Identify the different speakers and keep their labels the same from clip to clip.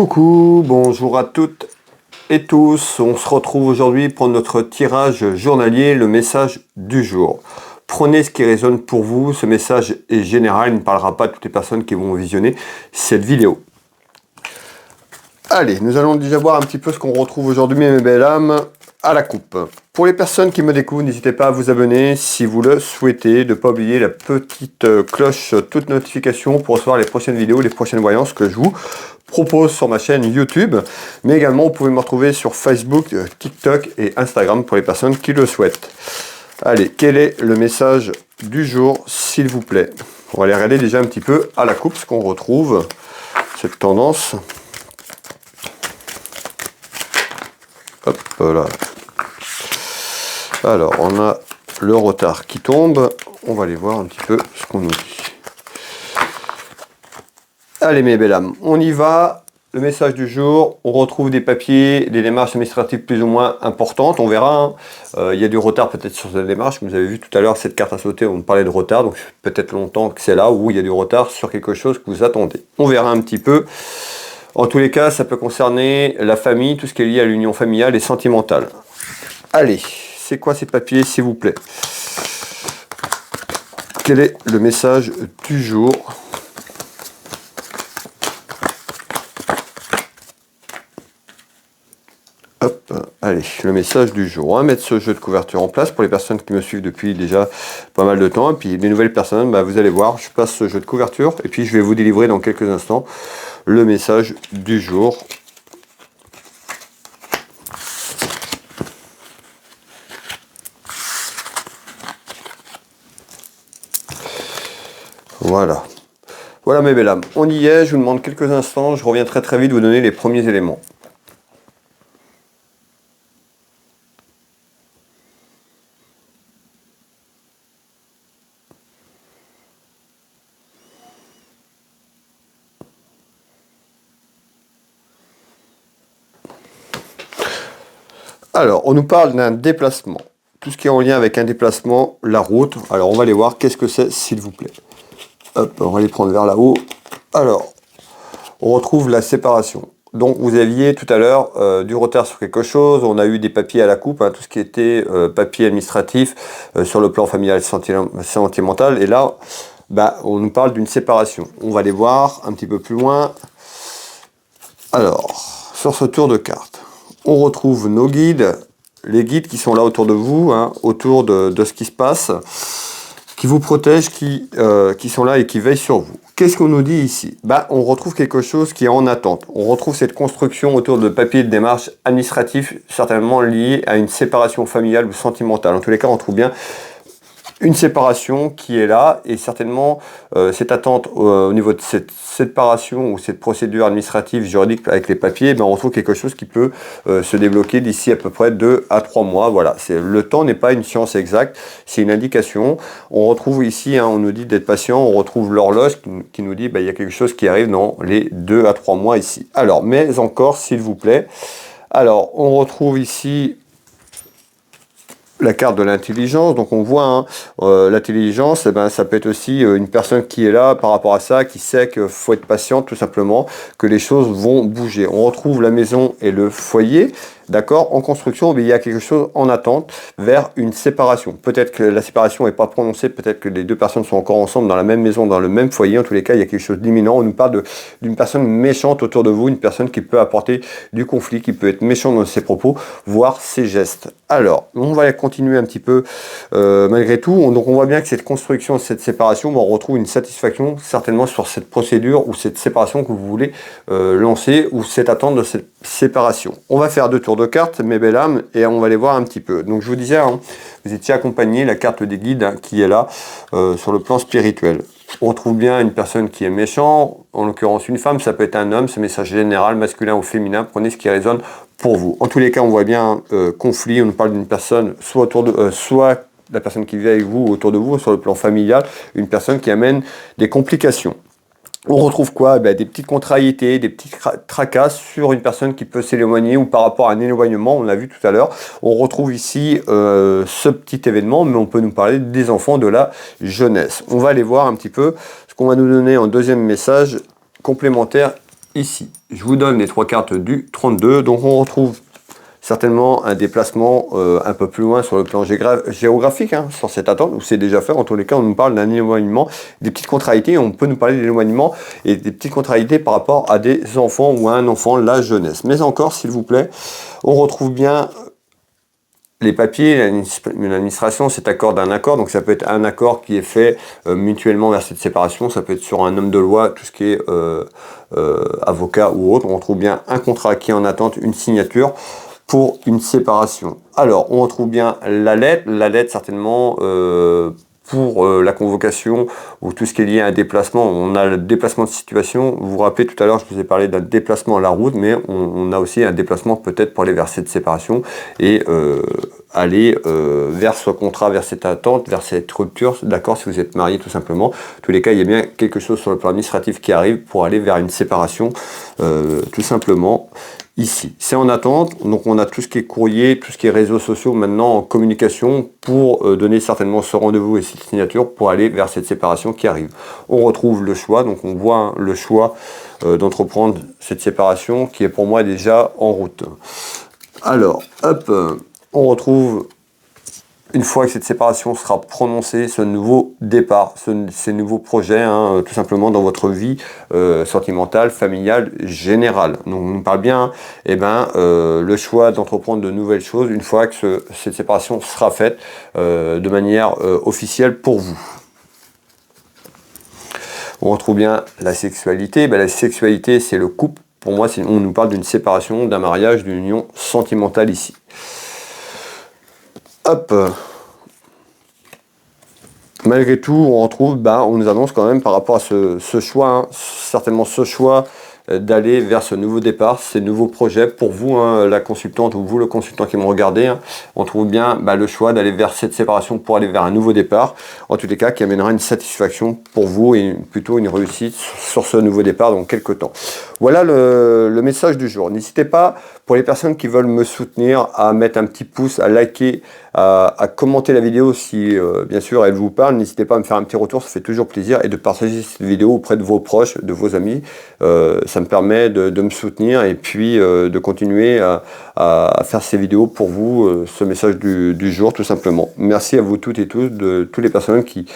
Speaker 1: Coucou, bonjour à toutes et tous. On se retrouve aujourd'hui pour notre tirage journalier, le message du jour. Prenez ce qui résonne pour vous. Ce message est général, il ne parlera pas à toutes les personnes qui vont visionner cette vidéo. Allez, nous allons déjà voir un petit peu ce qu'on retrouve aujourd'hui, mes belles âmes, à la coupe. Pour les personnes qui me découvrent, n'hésitez pas à vous abonner si vous le souhaitez, de ne pas oublier la petite cloche, toute notification pour recevoir les prochaines vidéos, les prochaines voyances que je vous propose sur ma chaîne YouTube. Mais également, vous pouvez me retrouver sur Facebook, TikTok et Instagram pour les personnes qui le souhaitent. Allez, quel est le message du jour, s'il vous plaît? On va aller regarder déjà un petit peu à la coupe ce qu'on retrouve, cette tendance. Hop là. Alors, on a le retard qui tombe. On va aller voir un petit peu ce qu'on nous dit. Allez, mes belles âmes, on y va. Le message du jour, on retrouve des papiers, des démarches administratives plus ou moins importantes. On verra, il y a du retard peut-être sur cette démarche. Vous avez vu tout à l'heure, cette carte à sauter, on parlait de retard. Donc, peut-être longtemps que c'est là où il y a du retard sur quelque chose que vous attendez. On verra un petit peu. En tous les cas, ça peut concerner la famille, tout ce qui est lié à l'union familiale et sentimentale. Allez, c'est quoi ces papiers, s'il vous plaît? Quel est le message du jour? Hop, allez, le message du jour. On va mettre ce jeu de couverture en place pour les personnes qui me suivent depuis déjà pas mal de temps. Et puis les nouvelles personnes, vous allez voir, je place ce jeu de couverture et puis je vais vous délivrer dans quelques instants le message du jour. Voilà. Voilà mes belles âmes. On y est, je vous demande quelques instants, je reviens très vite vous donner les premiers éléments. Alors, on nous parle d'un déplacement. Tout ce qui est en lien avec un déplacement, la route. Alors, on va aller voir qu'est-ce que c'est, s'il vous plaît. Hop, on va les prendre vers là-haut. Alors, on retrouve la séparation. Donc, vous aviez tout à l'heure du retard sur quelque chose. On a eu des papiers à la coupe, tout ce qui était papier administratif sur le plan familial sentimental. Et là, on nous parle d'une séparation. On va aller voir un petit peu plus loin. Alors, sur ce tour de cartes, on retrouve nos guides, les guides qui sont là autour de vous, autour de ce qui se passe, qui vous protègent, qui sont là et qui veillent sur vous. Qu'est-ce qu'on nous dit ici? On retrouve quelque chose qui est en attente. On retrouve cette construction autour de papiers de démarche administratifs, certainement liés à une séparation familiale ou sentimentale. En tous les cas, on trouve bien une séparation qui est là et certainement cette attente au niveau de cette séparation ou cette procédure administrative juridique avec les papiers, on retrouve quelque chose qui peut se débloquer d'ici à peu près 2 à 3 mois. Voilà, le temps n'est pas une science exacte, c'est une indication. On retrouve ici, on nous dit d'être patient, on retrouve l'horloge qui nous dit il y a quelque chose qui arrive dans les 2 à 3 mois ici. Alors, mais encore, s'il vous plaît. Alors, on retrouve ici la carte de l'intelligence, donc on voit l'intelligence, ça peut être aussi une personne qui est là par rapport à ça, qui sait qu'il faut être patient tout simplement, que les choses vont bouger. On retrouve la maison et le foyer, d'accord, en construction, mais il y a quelque chose en attente vers une séparation. Peut-être que la séparation n'est pas prononcée, peut-être que les deux personnes sont encore ensemble dans la même maison, dans le même foyer. En tous les cas, il y a quelque chose d'imminent. On nous parle d'une personne méchante autour de vous, une personne qui peut apporter du conflit, qui peut être méchante dans ses propos, voire ses gestes. Alors, on va continuer un petit peu malgré tout. Donc, on voit bien que cette construction, cette séparation, on retrouve une satisfaction certainement sur cette procédure ou cette séparation que vous voulez lancer ou cette attente de cette séparation. On va faire 2 tours de cartes, mes belles âmes, et on va les voir un petit peu. Donc, je vous disais, vous étiez accompagné, la carte des guides qui est là sur le plan spirituel. On trouve bien une personne qui est méchante, en l'occurrence une femme, ça peut être un homme, ce message général, masculin ou féminin, prenez ce qui résonne pour vous. En tous les cas, on voit bien conflit, on nous parle d'une personne, soit la personne qui vit avec vous, autour de vous, sur le plan familial, une personne qui amène des complications. On retrouve quoi? Des petites contrariétés, des petites tracasses sur une personne qui peut s'éloigner ou par rapport à un éloignement, on l'a vu tout à l'heure. On retrouve ici ce petit événement, mais on peut nous parler des enfants, de la jeunesse. On va aller voir un petit peu ce qu'on va nous donner en deuxième message complémentaire ici. Je vous donne les 3 cartes du 32. Donc on retrouve certainement un déplacement un peu plus loin sur le plan géographique, hein, sur cette attente, où c'est déjà fait. En tous les cas, on nous parle d'un éloignement, des petites contrariétés, on peut nous parler d'éloignement et des petites contrariétés par rapport à des enfants ou à un enfant, la jeunesse. Mais encore, s'il vous plaît, on retrouve bien les papiers, l'administration, cet accord d'un accord, donc ça peut être un accord qui est fait mutuellement vers cette séparation, ça peut être sur un homme de loi, tout ce qui est avocat ou autre, on retrouve bien un contrat qui est en attente, une signature pour une séparation. Alors, on retrouve bien la lettre certainement pour la convocation ou tout ce qui est lié à un déplacement. On a le déplacement de situation. Vous vous rappelez tout à l'heure, je vous ai parlé d'un déplacement à la route, mais on a aussi un déplacement peut-être pour aller vers cette séparation et aller vers ce contrat, vers cette attente, vers cette rupture, d'accord, si vous êtes marié tout simplement. En tous les cas, il y a bien quelque chose sur le plan administratif qui arrive pour aller vers une séparation, tout simplement. Ici, c'est en attente, donc on a tout ce qui est courrier, tout ce qui est réseaux sociaux maintenant en communication pour donner certainement ce rendez-vous et cette signature pour aller vers cette séparation qui arrive. On retrouve le choix, donc on voit hein, le choix d'entreprendre cette séparation qui est pour moi déjà en route. Alors, hop, on retrouve une fois que cette séparation sera prononcée, ce nouveau départ, ces nouveaux projets, hein, tout simplement dans votre vie sentimentale, familiale, générale. Donc on nous parle bien, le choix d'entreprendre de nouvelles choses une fois que cette séparation sera faite de manière officielle pour vous. On retrouve bien la sexualité. La sexualité, c'est le couple. Pour moi, on nous parle d'une séparation, d'un mariage, d'une union sentimentale ici. Hop. Malgré tout, on retrouve, on nous annonce quand même par rapport à ce choix, hein, certainement ce choix d'aller vers ce nouveau départ, ces nouveaux projets. Pour vous, hein, la consultante ou vous, le consultant qui me regardez, hein, on trouve bien le choix d'aller vers cette séparation pour aller vers un nouveau départ. En tous les cas, qui amènera une satisfaction pour vous et plutôt une réussite sur ce nouveau départ dans quelques temps. Voilà le message du jour. N'hésitez pas, pour les personnes qui veulent me soutenir, à mettre un petit pouce, à liker, à commenter la vidéo si bien sûr elle vous parle. N'hésitez pas à me faire un petit retour, ça fait toujours plaisir, et de partager cette vidéo auprès de vos proches, de vos amis. Ça me permet de me soutenir et puis de continuer à faire ces vidéos pour vous, ce message du jour tout simplement. Merci à vous toutes et tous, de toutes les personnes qui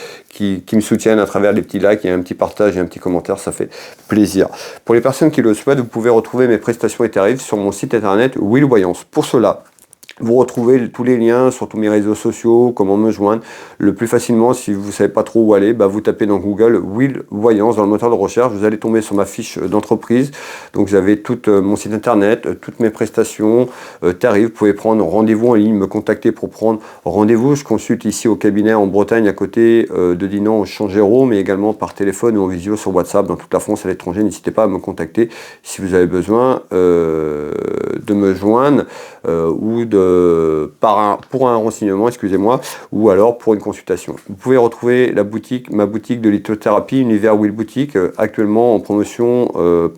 Speaker 1: me soutiennent à travers les petits likes et un petit partage et un petit commentaire, ça fait plaisir. Pour les personnes qui le souhaitent, vous pouvez retrouver mes prestations et tarifs sur mon site internet Will Voyance. Pour cela, vous retrouvez tous les liens sur tous mes réseaux sociaux, comment me joindre. Le plus facilement, si vous ne savez pas trop où aller, vous tapez dans Google Will Voyance dans le moteur de recherche. Vous allez tomber sur ma fiche d'entreprise. Donc vous avez tout mon site internet, toutes mes prestations, tarifs. Vous pouvez prendre rendez-vous en ligne, me contacter pour prendre rendez-vous. Je consulte ici au cabinet en Bretagne, à côté de Dinan, au Changéro, mais également par téléphone ou en visio sur WhatsApp dans toute la France, à l'étranger. N'hésitez pas à me contacter si vous avez besoin de me joindre ou pour un renseignement, excusez-moi, ou alors pour une consultation. Vous pouvez retrouver ma boutique de lithothérapie, Univers Will Boutique, actuellement en promotion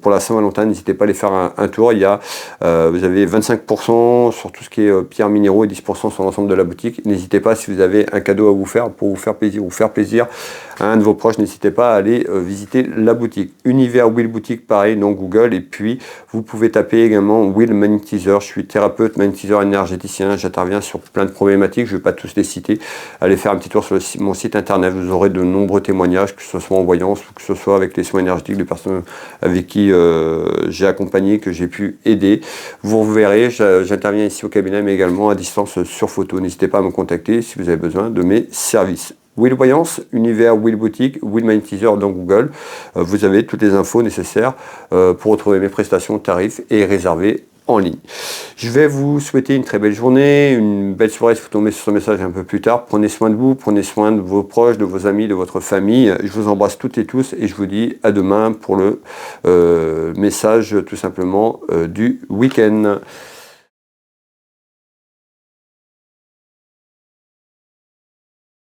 Speaker 1: pour la Saint-Valentin. N'hésitez pas à aller faire un tour. Il y a, vous avez 25% sur tout ce qui est pierres minéraux et 10% sur l'ensemble de la boutique. N'hésitez pas, si vous avez un cadeau à vous faire pour vous faire plaisir ou faire plaisir à un de vos proches, n'hésitez pas à aller visiter la boutique. Univers Will Boutique, pareil, dans Google. Et puis, vous pouvez taper également Will Magnétiseur. Je suis thérapeute, magnétiseur énergéticien. J'interviens sur plein de problématiques. Je ne vais pas tous les citer. Allez faire un petit tour sur mon site internet. Vous aurez de nombreux témoignages, que ce soit en voyance ou que ce soit avec les soins énergétiques de personnes avec qui j'ai accompagné, que j'ai pu aider. Vous verrez, j'interviens ici au cabinet, mais également à distance sur photo. N'hésitez pas à me contacter si vous avez besoin de mes services. Will Voyance, Univers Will Boutique, Will Magnétiseur dans Google. Vous avez toutes les infos nécessaires pour retrouver mes prestations, tarifs et réserver en ligne. Je vais vous souhaiter une très belle journée, une belle soirée si vous tombez sur ce message un peu plus tard. Prenez soin de vous, prenez soin de vos proches, de vos amis, de votre famille. Je vous embrasse toutes et tous et je vous dis à demain pour le message tout simplement du week-end.